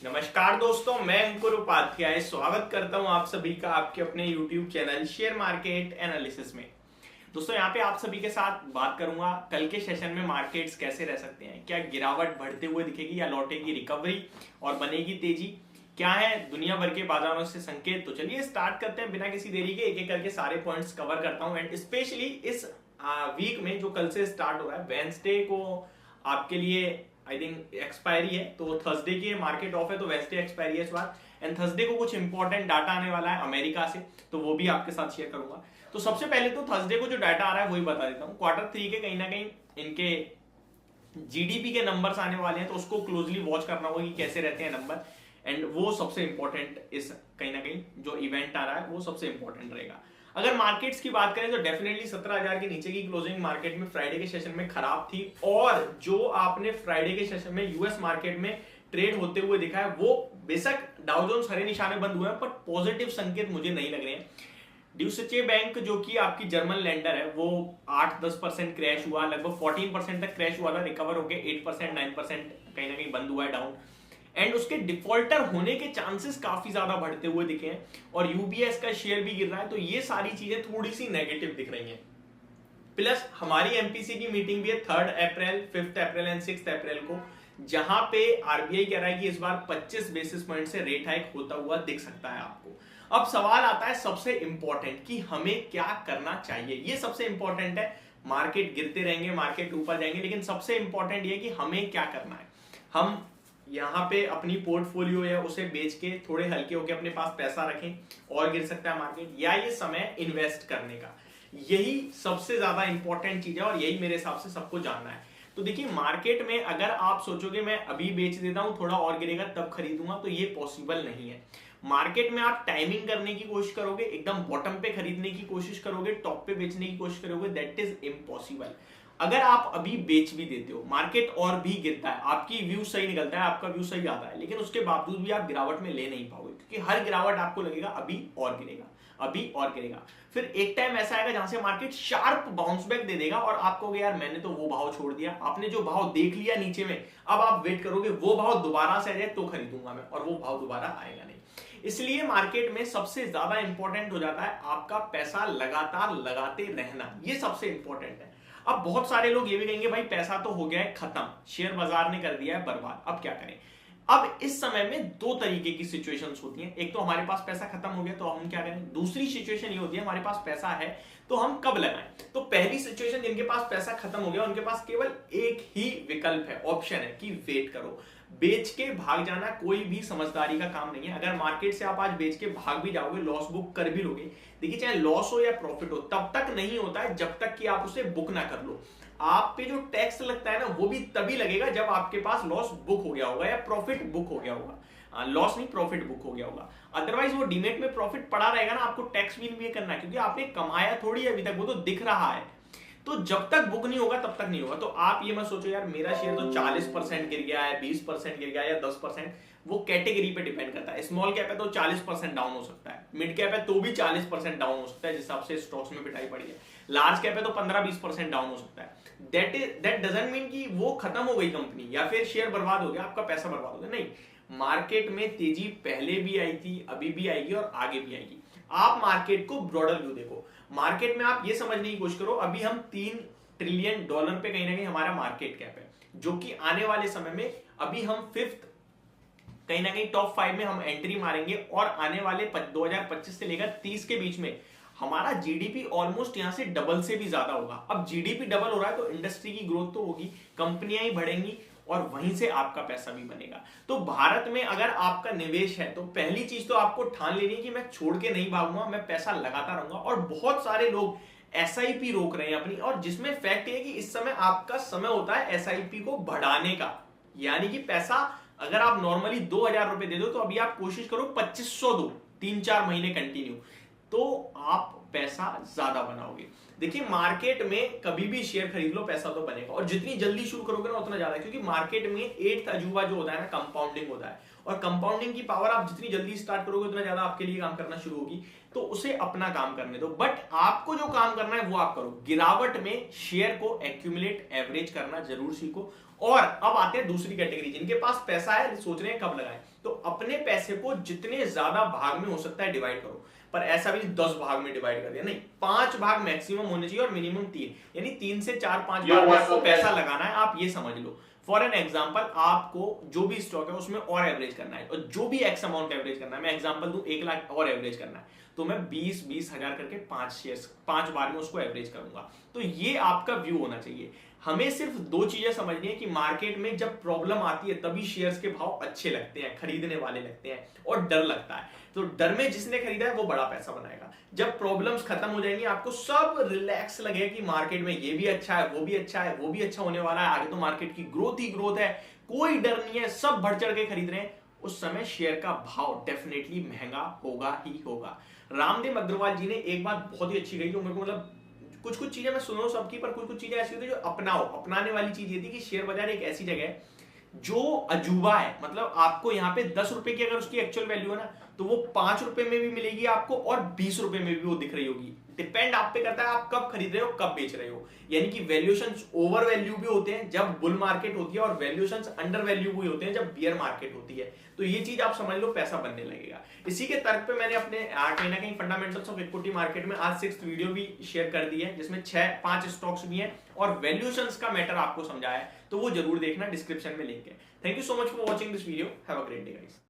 नमस्कार दोस्तों, मैं अंकुर उपाध्याय स्वागत करता हूं आप सभी का आपके अपने YouTube channel share market analysis में। दोस्तों यहाँ पे आप सभी के साथ बात करूंगा कल के सेशन में मार्केट्स कैसे रह सकते हैं, क्या गिरावट बढ़ते हुए दिखेगी या लौटेगी रिकवरी और बनेगी तेजी, क्या है दुनिया भर के बाजारों से संकेत। तो चलिए स्टार्ट करते हैं बिना किसी देरी के, एक एक करके सारे पॉइंट्स कवर करता हूं। एंड स्पेशली इस वीक में जो कल से स्टार्ट हो रहा है, वेंसडे को आपके लिए आई थिंक एक्सपायरी है, तो थर्सडे की मार्केट ऑफ है तो वेंसडे एक्सपायरी है इस बार। एंड थर्सडे को कुछ इंपॉर्टेंट डाटा आने वाला है अमेरिका से, तो वो भी आपके साथ शेयर करूंगा। तो सबसे पहले तो थर्सडे को जो डाटा आ रहा है वही बता देता हूँ। Q3 के कहीं ना कहीं इनके जीडीपी के नंबर्स आने वाले हैं, तो उसको क्लोजली वॉच करना होगा कि कैसे रहते हैं नंबर। एंड वो सबसे इंपॉर्टेंट इस कहीं ना कहीं जो इवेंट आ रहा है वो सबसे इंपॉर्टेंट रहेगा। अगर मार्केट्स की बात करें तो डेफिनेटली 17,000 के नीचे की क्लोजिंग मार्केट में फ्राइडे के सेशन में खराब थी, और जो आपने फ्राइडे के सेशन में यूएस मार्केट में ट्रेड होते हुए दिखा है वो बेशक डाउ जोन्स हरे निशाने बंद हुए हैं, पर पॉजिटिव संकेत मुझे नहीं लग रहे हैं। ड्यूसेचे बैंक जो कि आपकी जर्मन लैंडर है वो 8-10% क्रैश हुआ, लगभग 14% तक क्रैश हुआ था, रिकवर होकर 8% 9% कहीं ना कहीं बंद हुआ है डाउन। एंड उसके डिफॉल्टर होने के चांसेस काफी ज्यादा बढ़ते हुए दिखे हैं, और यूबीएस का शेयर भी गिर रहा है, तो ये सारी चीजें थोड़ी सी नेगेटिव दिख रही हैं। प्लस हमारी एमपीसी की मीटिंग भी है 3 अप्रैल, 5 अप्रैल एंड 6 अप्रैल को, जहां पे आरबीआई कह रहा है कि इस बार 25 बेसिस पॉइंट से रेट हाइक होता हुआ दिख सकता है आपको। अब सवाल आता है सबसे इंपॉर्टेंट कि हमें क्या करना चाहिए। ये सबसे इंपॉर्टेंट है। मार्केट गिरते रहेंगे, मार्केट ऊपर जाएंगे, लेकिन सबसे इंपॉर्टेंट ये कि हमें क्या करना है। हम यहाँ पे अपनी पोर्टफोलियो या उसे बेच के थोड़े हल्के होके अपने पास पैसा रखें और गिर सकता है मार्केट, या ये समय इन्वेस्ट करने का, यही सबसे ज्यादा इंपॉर्टेंट चीज है और यही मेरे हिसाब से सबको जानना है। तो देखिए मार्केट में अगर आप सोचोगे मैं अभी बेच देता हूं थोड़ा और गिरेगा तब खरीदूंगा, तो ये पॉसिबल नहीं है। मार्केट में आप टाइमिंग करने की कोशिश करोगे, एकदम बॉटम पे खरीदने की कोशिश करोगे, टॉप पे बेचने की कोशिश करोगे, दैट इज इम्पॉसिबल। अगर आप अभी बेच भी देते हो, मार्केट और भी गिरता है, आपकी व्यू सही निकलता है, आपका व्यू सही आता है, लेकिन उसके बावजूद भी आप गिरावट में ले नहीं पाओगे, क्योंकि हर गिरावट आपको लगेगा अभी और गिरेगा, अभी और गिरेगा। फिर एक टाइम ऐसा आएगा जहां से मार्केट शार्प बाउंस बैक दे देगा और आप कहोगे यार मैंने तो वो भाव छोड़ दिया, आपने जो भाव देख लिया नीचे में, अब आप वेट करोगे वो भाव दोबारा से आ जाए तो खरीदूंगा मैं, और वो भाव दोबारा आएगा नहीं। इसलिए मार्केट में सबसे ज्यादा इंपॉर्टेंट हो जाता है आपका पैसा लगातार लगाते रहना, ये सबसे इंपॉर्टेंट है। अब बहुत सारे लोग ये भी कहेंगे भाई पैसा तो हो गया है खत्म, शेयर बाजार ने कर दिया है बर्बाद, अब क्या करें। अब इस समय में दो तरीके की सिचुएशंस होती हैं। एक तो हमारे पास पैसा खत्म हो गया तो हम क्या करें, दूसरी सिचुएशन ये होती है हमारे पास पैसा है तो हम कब लगाएं। तो पहली सिचुएशन, जिनके पास पैसा खत्म हो गया उनके पास केवल एक ही विकल्प है, ऑप्शन है कि वेट करो। बेच के भाग जाना कोई भी समझदारी का काम नहीं है। अगर मार्केट से आप आज बेच के भाग भी जाओगे, लॉस बुक कर भी लोगे, देखिए चाहे लॉस हो या प्रॉफिट हो, तब तक नहीं होता है जब तक कि आप उसे बुक ना कर लो। आप पे जो टैक्स लगता है ना वो भी तभी लगेगा जब आपके पास लॉस बुक हो गया होगा या प्रॉफिट बुक हो गया होगा। लॉस नहीं, प्रॉफिट बुक हो गया होगा। अदरवाइज वो डीमेट में प्रॉफिट पड़ा रहेगा ना, आपको टैक्स भी नहीं करना है, क्योंकि आपने कमाया थोड़ी है अभी तक, वो तो दिख रहा है। तो जब तक बुक नहीं होगा तब तक नहीं होगा। तो आप ये मत सोचो यार मेरा शेयर तो 40% गिर गया है, 20% गिर गया है या 10%, वो कैटेगरी पे डिपेंड करता है। स्मॉल कैप है तो 40% डाउन हो सकता है, मिड कैप है तो भी 40% डाउन हो सकता है जिस हिसाब से स्टॉक्स में पिटाई पड़ी है, लार्ज कैप है तो 15-20% डाउन हो सकता है। दैट डजंट मीन कि वो खत्म हो गई कंपनी या फिर शेयर बर्बाद हो गया, आपका पैसा बर्बाद हो गया, नहीं। मार्केट में तेजी पहले भी आई थी, अभी भी आएगी और आगे भी आएगी। आप मार्केट को ब्रॉडर व्यू देखो। मार्केट में आप ये समझने की कोशिश करो, अभी हम $3 ट्रिलियन पे कहीं ना कहीं हमारा मार्केट कैप है, जो कि आने वाले समय में अभी हम 5th कहीं ना कहीं टॉप 5 में हम एंट्री मारेंगे, और आने वाले 2025 से लेकर 30 के बीच में हमारा जीडीपी ऑलमोस्ट यहां से डबल से भी ज्यादा होगा। अब जीडीपी डबल हो रहा है तो इंडस्ट्री की ग्रोथ तो होगी, कंपनियां ही बढ़ेंगी और वहीं से आपका पैसा भी बनेगा। तो भारत में अगर आपका निवेश है तो पहली चीज तो आपको ठान लेनी है कि मैं छोड़ के नहीं भागूंगा, मैं पैसा लगाता रहूंगा। और बहुत सारे लोग एसआईपी रोक रहे हैं अपनी, और जिसमें फैक्ट है कि इस समय आपका समय होता है एसआईपी को बढ़ाने का। यानी कि पैसा अगर आप नॉर्मली 2,000 रुपए दे दो तो अभी आप कोशिश करो 2500 दो, 3-4 महीने कंटिन्यू, तो आप पैसा ज्यादा बनाओगे। देखिए मार्केट में कभी भी शेयर खरीद लो, पैसा तो बनेगा, और जितनी जल्दी शुरू करोगे ना उतना ज्यादा, क्योंकि मार्केट में 8th अजूबा जो होता है ना, कंपाउंडिंग होता है, और कंपाउंडिंग की पावर आप जितनी जल्दी स्टार्ट करोगे उतना ज्यादा आपके लिए काम करना शुरू होगी। तो उसे अपना काम करने दो, बट आपको जो काम करना है वो आप करो। गिरावट में शेयर को एक्यूमुलेट एवरेज करना जरूर सीखो। और अब आते हैं दूसरी कैटेगरी, जिनके पास पैसा है, सोच रहे हैं कब लगाएं। तो अपने पैसे को जितने ज्यादा भाग में हो सकता है डिवाइड करो, पर ऐसा भी 10 भाग में डिवाइड कर दिया नहीं, 5 भाग मैक्सिमम होने चाहिए और मिनिमम 3, यानी 3 से 4-5 भाग में आपको पैसा लगाना है। आप ये समझ लो, फॉर एन एग्जाम्पल आपको जो भी स्टॉक है उसमें और एवरेज करना है, और जो भी एक्स अमाउंट एवरेज करना है, मैं एग्जाम्पल दूं 1 लाख और एवरेज करना है, तो मैं 20-20 हजार करके 5 शेयर्स 5 बार में उसको एवरेज करूंगा। तो ये आपका व्यू होना चाहिए। हमें सिर्फ 2 चीजें समझनी है कि मार्केट में जब प्रॉब्लम आती है तभी शेयर्स के भाव अच्छे लगते हैं, खरीदने वाले लगते हैं, और डर लगता है। तो डर में जिसने खरीदा है वो बड़ा पैसा बनाएगा। जब प्रॉब्लम्स खत्म हो जाएंगी आपको सब रिलैक्स लगेगा कि मार्केट में ये भी अच्छा है, वो भी अच्छा है, वो भी अच्छा होने वाला है, आगे तो मार्केट की ग्रोथ ही ग्रोथ है, कोई डर नहीं है, सब बढ़ चढ़ के खरीद रहे हैं। उस समय शेयर का भाव डेफिनेटली महंगा होगा ही होगा। रामदेव अग्रवाल जी ने एक बात बहुत ही अच्छी कही, जो मेरे को मतलब कुछ कुछ चीजें मैं सुनो सबकी, पर कुछ कुछ चीजें ऐसी होती है जो अपनाओ। अपनाने वाली चीज ये थी कि शेयर बाजार एक ऐसी जगह है जो अजूबा है, मतलब आपको यहाँ पे 10 रुपए की अगर उसकी एक्चुअल वैल्यू है ना, तो वो 5 रुपए में भी मिलेगी आपको और 20 रुपए में भी वो दिख रही होगी। डिपेंड आप पे करता है आप कब खरीद रहे हो, कब बेच रहे हो। यानी कि वैल्यूएशंस ओवर वैल्यू भी होते हैं जब बुल मार्केट होती है, और वैल्यूएशंस अंडर वैल्यू भी होते हैं जब बियर मार्केट होती है। तो ये चीज आप समझ लो, पैसा बनने लगेगा। इसी के तर्क पे मैंने अपने कहीं ना कहीं फंडामेंटल्स ऑफ इक्विटी मार्केट में आज 6th वीडियो भी शेयर कर दी है, जिसमें 5 स्टॉक्स भी हैं और वैल्यूएशंस का मैटर आपको समझाया है। तो वो जरूर देखना, डिस्क्रिप्शन में लिंक है। Thank you so much for watching this video. Have a great day guys.